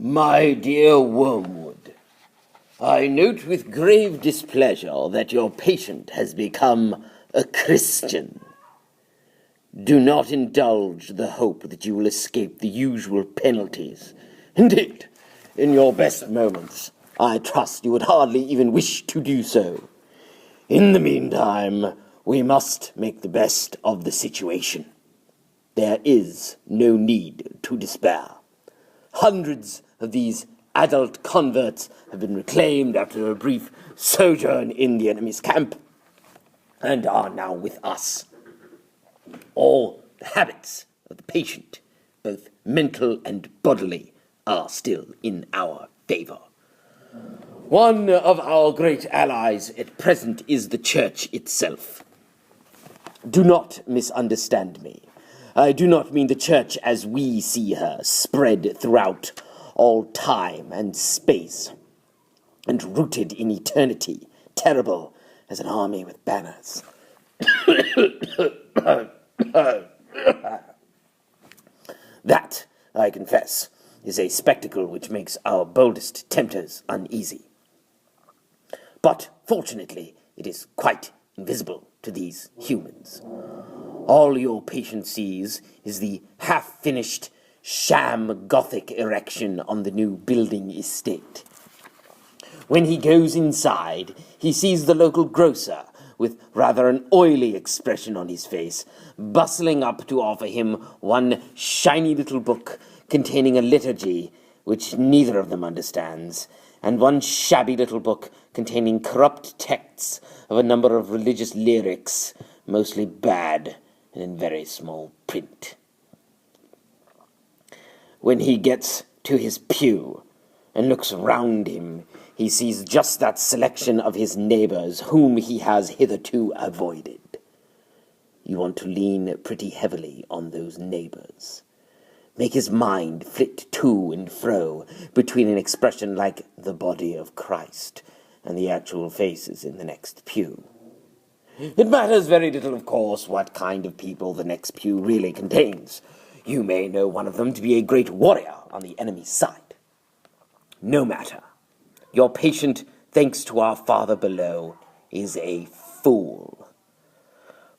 My dear Wormwood, I note with grave displeasure that your patient has become a Christian. Do not indulge the hope that you will escape the usual penalties. Indeed, in your best moments, I trust you would hardly even wish to do so. In the meantime, we must make the best of the situation. There is no need to despair. Hundreds of these adult converts have been reclaimed after a brief sojourn in the enemy's camp and are now with us. All the habits of the patient, both mental and bodily, are still in our favor. One of our great allies at present is the church itself. Do not misunderstand me. I do not mean the church as we see her, spread throughout all time and space, and rooted in eternity, terrible as an army with banners. That, I confess, is a spectacle which makes our boldest tempters uneasy. But, fortunately, it is quite invisible to these humans. All your patient sees is the half-finished, sham Gothic erection on the new building estate. When he goes inside, he sees the local grocer, with rather an oily expression on his face, bustling up to offer him one shiny little book containing a liturgy which neither of them understands, and one shabby little book containing corrupt texts of a number of religious lyrics, mostly bad and in very small print. When he gets to his pew and looks round him, he sees just that selection of his neighbors whom he has hitherto avoided. You want to lean pretty heavily on those neighbors. Make his mind flit to and fro between an expression like the body of Christ and the actual faces in the next pew. It matters very little, of course, what kind of people the next pew really contains. You may know one of them to be a great warrior on the enemy's side. No matter. Your patient, thanks to our Father below, is a fool.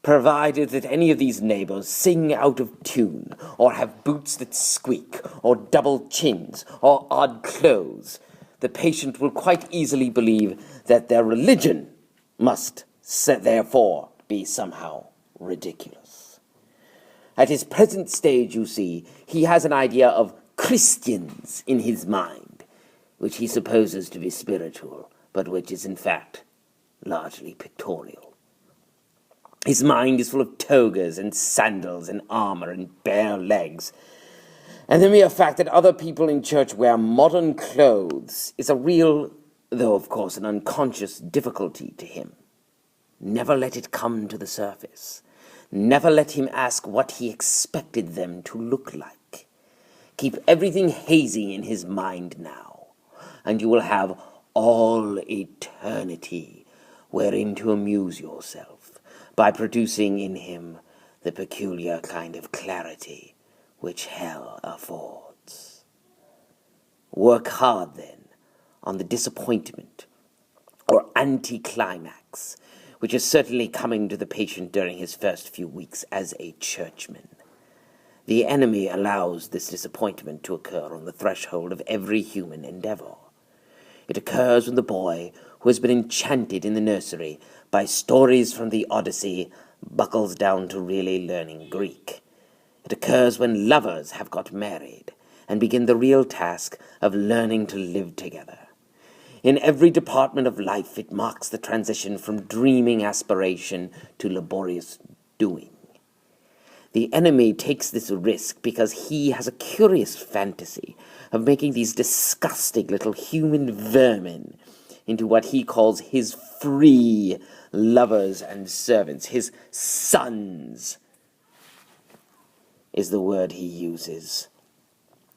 Provided that any of these neighbors sing out of tune, or have boots that squeak, or double chins, or odd clothes, the patient will quite easily believe that their religion must therefore be somehow ridiculous. At his present stage, you see, he has an idea of Christians in his mind, which he supposes to be spiritual, but which is in fact largely pictorial. His mind is full of togas and sandals and armor and bare legs, and the mere fact that other people in church wear modern clothes is a real, though of course an unconscious, difficulty to him. Never let it come to the surface. Never let him ask what he expected them to look like. Keep everything hazy in his mind now, and you will have all eternity wherein to amuse yourself by producing in him the peculiar kind of clarity which hell affords. Work hard, then, on the disappointment or anticlimax which is certainly coming to the patient during his first few weeks as a churchman. The enemy allows this disappointment to occur on the threshold of every human endeavor. It occurs when the boy, who has been enchanted in the nursery by stories from the Odyssey, buckles down to really learning Greek. It occurs when lovers have got married and begin the real task of learning to live together. In every department of life, it marks the transition from dreaming aspiration to laborious doing. The enemy takes this risk because he has a curious fantasy of making these disgusting little human vermin into what he calls his free lovers and servants. His sons is the word he uses,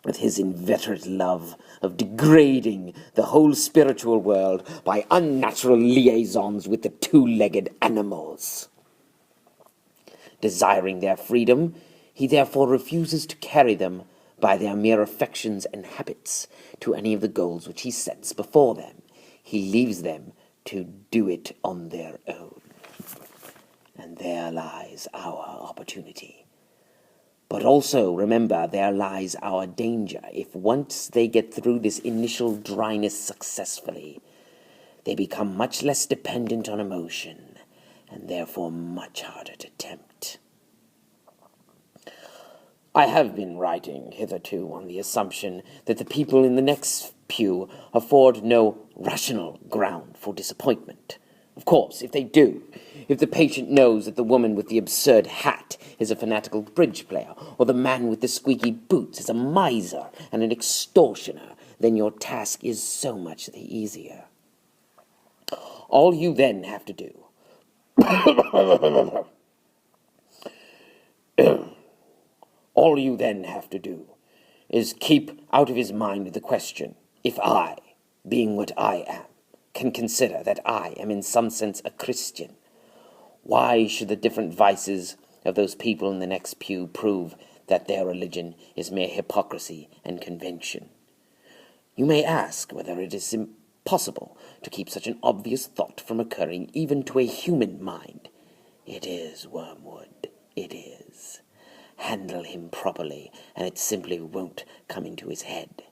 with his inveterate love of degrading the whole spiritual world by unnatural liaisons with the two-legged animals. Desiring their freedom, he therefore refuses to carry them by their mere affections and habits to any of the goals which he sets before them. He leaves them to do it on their own. And there lies our opportunity. But also, remember, there lies our danger. If once they get through this initial dryness successfully, they become much less dependent on emotion, and therefore much harder to tempt. I have been writing hitherto on the assumption that the people in the next pew afford no rational ground for disappointment. Of course, if they do, if the patient knows that the woman with the absurd hat is a fanatical bridge player, or the man with the squeaky boots is a miser and an extortioner, then your task is so much the easier. All you then have to do all you then have to do is keep out of his mind the question, if I, being what I am, can consider that I am in some sense a Christian, why should the different vices of those people in the next pew prove that their religion is mere hypocrisy and convention? You may ask whether it is impossible to keep such an obvious thought from occurring even to a human mind. It is, Wormwood, it is. Handle him properly, and it simply won't come into his head.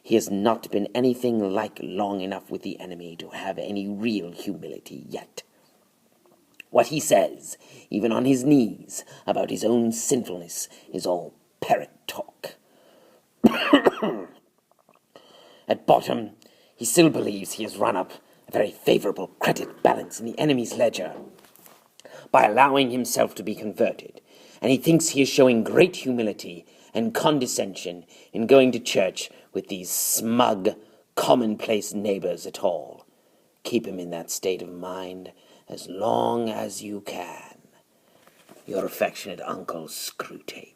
He has not been anything like long enough with the enemy to have any real humility yet. What he says, even on his knees, about his own sinfulness is all parrot talk. At bottom, he still believes he has run up a very favorable credit balance in the enemy's ledger by allowing himself to be converted, and he thinks he is showing great humility and condescension in going to church with these smug, commonplace neighbors at all. Keep him in that state of mind as long as you can. Your affectionate uncle, Screwtape.